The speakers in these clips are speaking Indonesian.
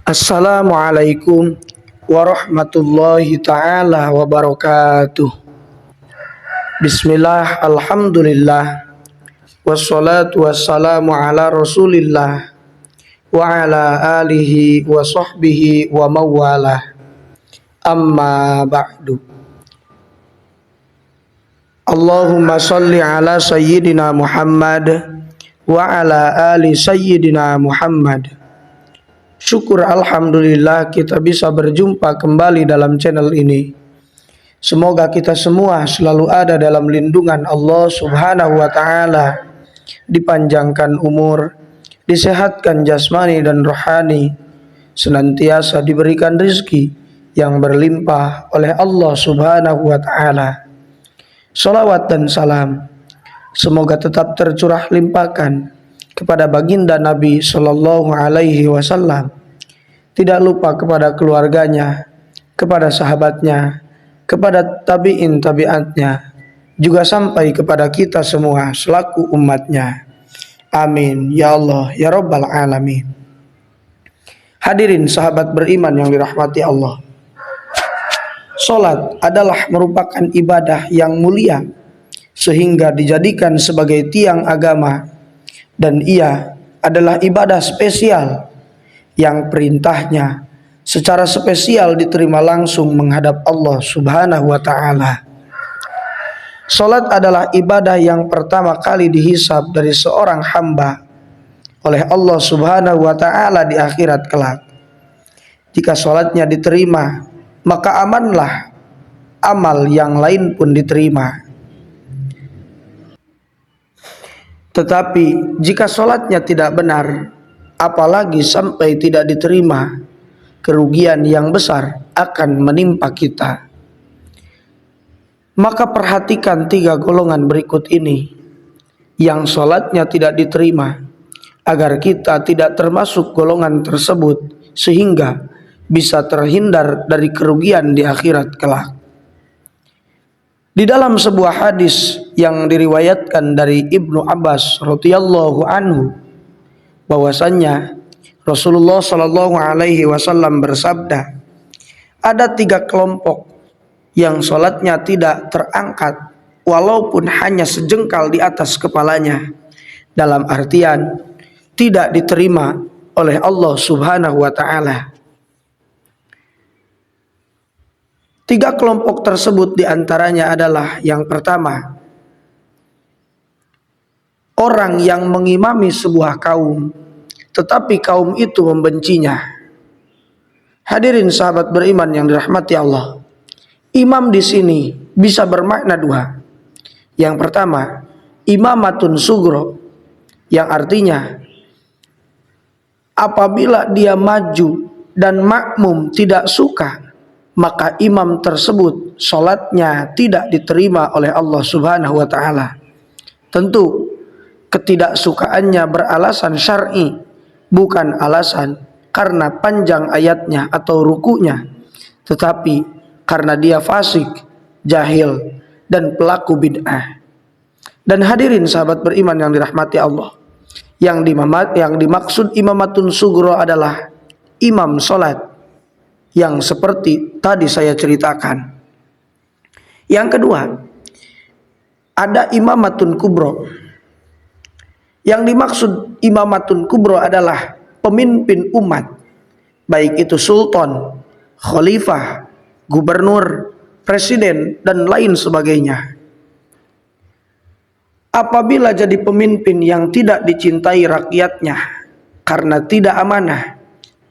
Assalamualaikum warahmatullahi taala wabarakatuh. Bismillah, alhamdulillah, wassalatu wassalamu ala rasulillah wa ala alihi wa sahbihi wa mawalah. Amma ba'du. Allahumma salli ala sayyidina Muhammad wa ala ali sayyidina Muhammad. Syukur alhamdulillah kita bisa berjumpa kembali dalam channel ini. Semoga kita semua selalu ada dalam lindungan Allah Subhanahu wa taala, dipanjangkan umur, disehatkan jasmani dan rohani, senantiasa diberikan rizki yang berlimpah oleh Allah Subhanahu wa taala. Salawat dan salam semoga tetap tercurah limpahkan kepada baginda Nabi Sallallahu Alaihi Wasallam, tidak lupa kepada keluarganya, kepada sahabatnya, kepada tabi'in tabi'atnya, juga sampai kepada kita semua selaku umatnya. Amin ya Allah ya Rabbal Alamin. Hadirin sahabat beriman yang dirahmati Allah, salat adalah merupakan ibadah yang mulia sehingga dijadikan sebagai tiang agama, dan ia adalah ibadah spesial yang perintahnya secara spesial diterima langsung menghadap Allah Subhanahu wa taala. Salat adalah ibadah yang pertama kali dihisab dari seorang hamba oleh Allah Subhanahu wa taala di akhirat kelak. Jika salatnya diterima, maka amanlah amal yang lain pun diterima. Tetapi jika sholatnya tidak benar, apalagi sampai tidak diterima, kerugian yang besar akan menimpa kita. Maka perhatikan 3 golongan berikut ini yang sholatnya tidak diterima, agar kita tidak termasuk golongan tersebut sehingga bisa terhindar dari kerugian di akhirat kelak. Di dalam sebuah hadis yang diriwayatkan dari Ibnu Abbas radhiyallahu anhu, bahwasannya Rasulullah Shallallahu Alaihi Wasallam bersabda, ada 3 kelompok yang sholatnya tidak terangkat walaupun hanya sejengkal di atas kepalanya, dalam artian tidak diterima oleh Allah Subhanahu wa taala. 3 kelompok tersebut diantaranya adalah yang pertama, orang yang mengimami sebuah kaum tetapi kaum itu membencinya. Hadirin sahabat beriman yang dirahmati Allah, imam di sini bisa bermakna 2. Yang pertama, imamatun sugro, yang artinya apabila dia maju dan makmum tidak suka, maka imam tersebut sholatnya tidak diterima oleh Allah Subhanahu wa ta'ala. Tentu ketidaksukaannya beralasan syar'i, bukan alasan karena panjang ayatnya atau rukunya, tetapi karena dia fasik, jahil, dan pelaku bid'ah. Dan hadirin sahabat beriman yang dirahmati Allah, yang dimaksud imamatun sugro adalah imam sholat yang seperti tadi saya ceritakan. Yang kedua, ada imamatun kubro. Yang dimaksud imamatun kubro adalah pemimpin umat, baik itu sultan, khalifah, gubernur, presiden, dan lain sebagainya. Apabila jadi pemimpin yang tidak dicintai rakyatnya karena tidak amanah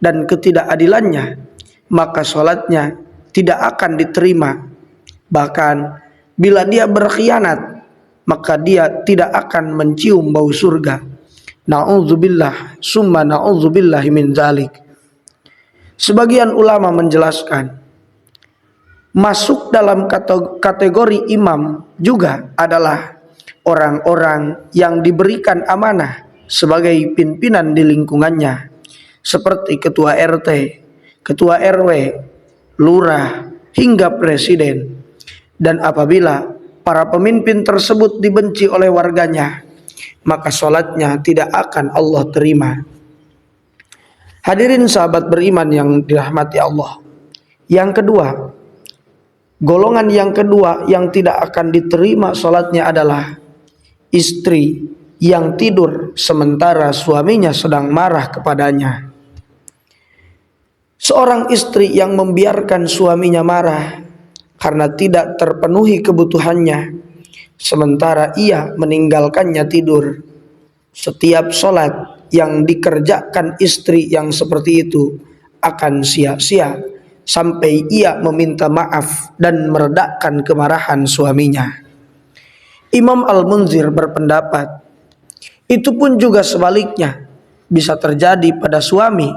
dan ketidakadilannya, maka sholatnya tidak akan diterima. Bahkan bila dia berkhianat, maka dia tidak akan mencium bau surga. Na'udzubillah summa na'udzubillahi min dzalik. Sebagian ulama menjelaskan, masuk dalam kategori imam juga adalah orang-orang yang diberikan amanah sebagai pimpinan di lingkungannya, seperti ketua RT, ketua RW, lurah, hingga presiden. Dan apabila para pemimpin tersebut dibenci oleh warganya, maka sholatnya tidak akan Allah terima. Hadirin sahabat beriman yang dirahmati Allah. Yang kedua, golongan yang kedua yang tidak akan diterima salatnya adalah istri yang tidur sementara suaminya sedang marah kepadanya. Seorang istri yang membiarkan suaminya marah karena tidak terpenuhi kebutuhannya, sementara ia meninggalkannya tidur. Setiap salat yang dikerjakan istri yang seperti itu akan sia-sia sampai ia meminta maaf dan meredakan kemarahan suaminya. Imam Al-Munzir berpendapat, itu pun juga sebaliknya bisa terjadi pada suami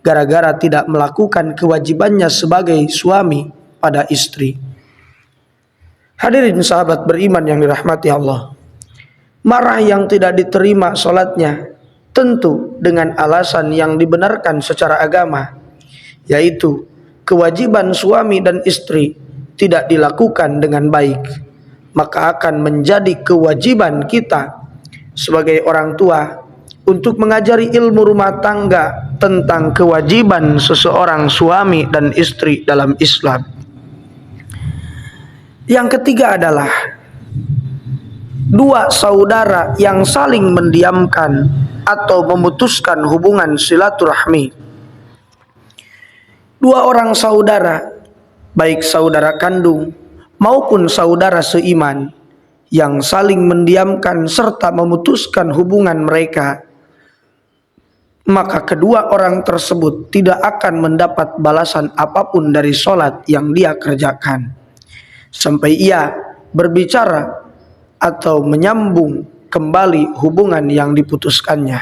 gara-gara tidak melakukan kewajibannya sebagai suami pada istri. Hadirin sahabat beriman yang dirahmati Allah, marah yang tidak diterima salatnya tentu dengan alasan yang dibenarkan secara agama, yaitu kewajiban suami dan istri tidak dilakukan dengan baik, maka akan menjadi kewajiban kita sebagai orang tua untuk mengajari ilmu rumah tangga tentang kewajiban seseorang suami dan istri dalam Islam. Yang ketiga adalah dua saudara yang saling mendiamkan atau memutuskan hubungan silaturahmi. Dua orang saudara, baik saudara kandung maupun saudara seiman, yang saling mendiamkan serta memutuskan hubungan mereka, maka kedua orang tersebut tidak akan mendapat balasan apapun dari sholat yang dia kerjakan sampai ia berbicara atau menyambung kembali hubungan yang diputuskannya.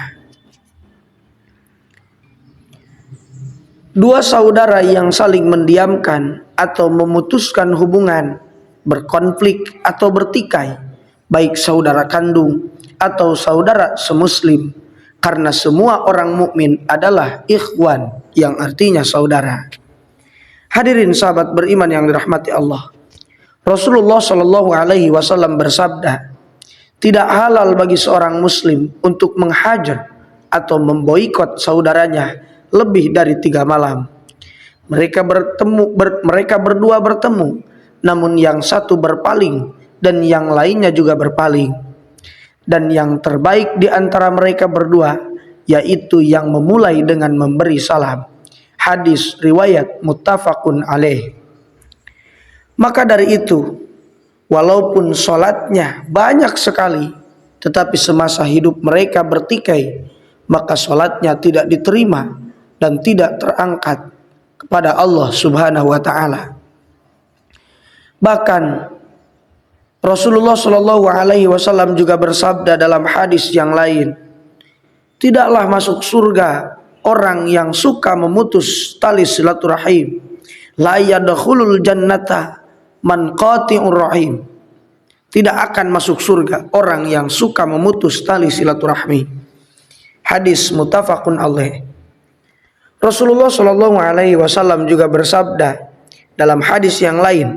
Dua saudara yang saling mendiamkan atau memutuskan hubungan, berkonflik atau bertikai, baik saudara kandung atau saudara semuslim, karena semua orang mukmin adalah ikhwan, yang artinya saudara. Hadirin sahabat beriman yang dirahmati Allah, Rasulullah Shallallahu Alaihi Wasallam bersabda, tidak halal bagi seorang muslim untuk menghajar atau memboikot saudaranya lebih dari 3 malam. Mereka berdua bertemu, namun yang satu berpaling dan yang lainnya juga berpaling. Dan yang terbaik di antara mereka berdua yaitu yang memulai dengan memberi salam. Hadis riwayat muttafaqun alaih. Maka dari itu, walaupun sholatnya banyak sekali, tetapi semasa hidup mereka bertikai, maka sholatnya tidak diterima dan tidak terangkat kepada Allah Subhanahu wa Ta'ala. Bahkan Rasulullah Shallallahu Alaihi Wasallam juga bersabda dalam hadis yang lain, tidaklah masuk surga orang yang suka memutus tali silaturahim, la yadkhulul jannata man qati'ur rahim. Tidak akan masuk surga orang yang suka memutus tali silaturahmi. Hadis muttafaqun alaih. Rasulullah Shallallahu Alaihi Wasallam juga bersabda dalam hadis yang lain,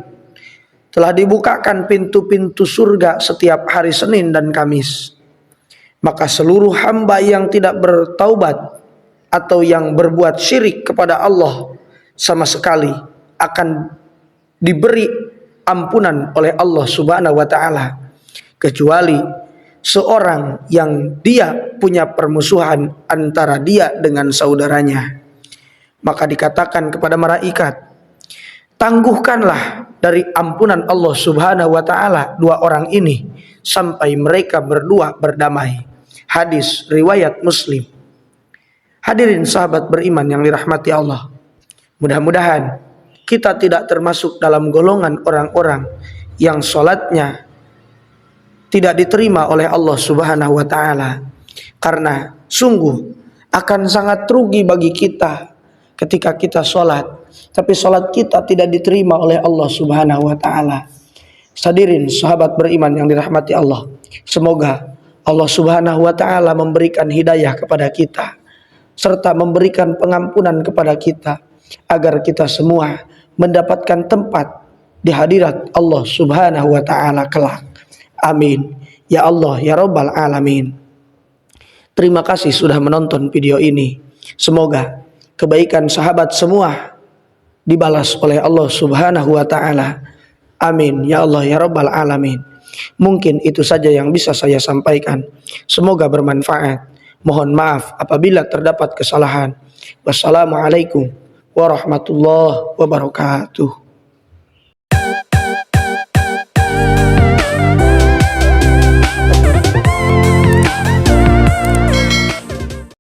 telah dibukakan pintu-pintu surga setiap hari Senin dan Kamis. Maka seluruh hamba yang tidak bertaubat atau yang berbuat syirik kepada Allah sama sekali akan diberi ampunan oleh Allah Subhanahu wa Ta'ala, kecuali seorang yang dia punya permusuhan antara dia dengan saudaranya. Maka dikatakan kepada malaikat, tangguhkanlah dari ampunan Allah Subhanahu wa Ta'ala dua orang ini sampai mereka berdua berdamai. Hadis riwayat Muslim. Hadirin sahabat beriman yang dirahmati Allah, mudah-mudahan kita tidak termasuk dalam golongan orang-orang yang sholatnya tidak diterima oleh Allah Subhanahu wa Ta'ala, karena sungguh akan sangat rugi bagi kita ketika kita sholat tapi sholat kita tidak diterima oleh Allah Subhanahu wa Ta'ala. Hadirin sahabat beriman yang dirahmati Allah, semoga Allah Subhanahu wa Ta'ala memberikan hidayah kepada kita serta memberikan pengampunan kepada kita, agar kita semua mendapatkan tempat di hadirat Allah Subhanahu wa Ta'ala kelak. Amin ya Allah ya Rabbal Alamin. Terima kasih sudah menonton video ini. Semoga kebaikan sahabat semua dibalas oleh Allah Subhanahu wa taala. Amin ya Allah ya rabbal alamin. Mungkin itu saja yang bisa saya sampaikan. Semoga bermanfaat. Mohon maaf apabila terdapat kesalahan. Wassalamualaikum warahmatullahi wabarakatuh.